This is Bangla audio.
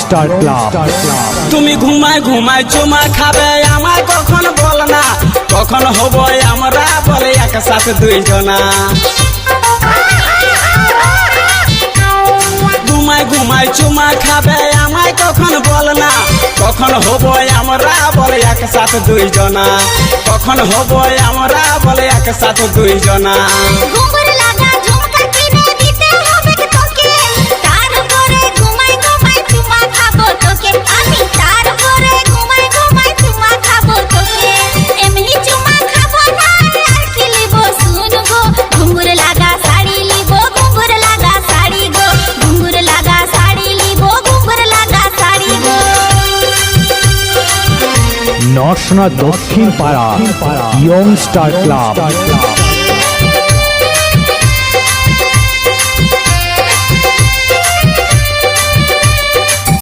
Star club. তুমি ঘুমায় ঘুমায় চুমা খাবে আমায় কখন বল না, কখন হব আমরা বলে একসাথে দুইজনা। ঘুমায় ঘুমায় চুমা খাবে আমায় কখন বল না, কখন হব আমরা বলে একসাথে দুইজনা, কখন হব আমরা বলে একসাথে দুইজনা। নরসোনা দক্ষিণ পাড়া ইয়ং স্টার ক্লাব।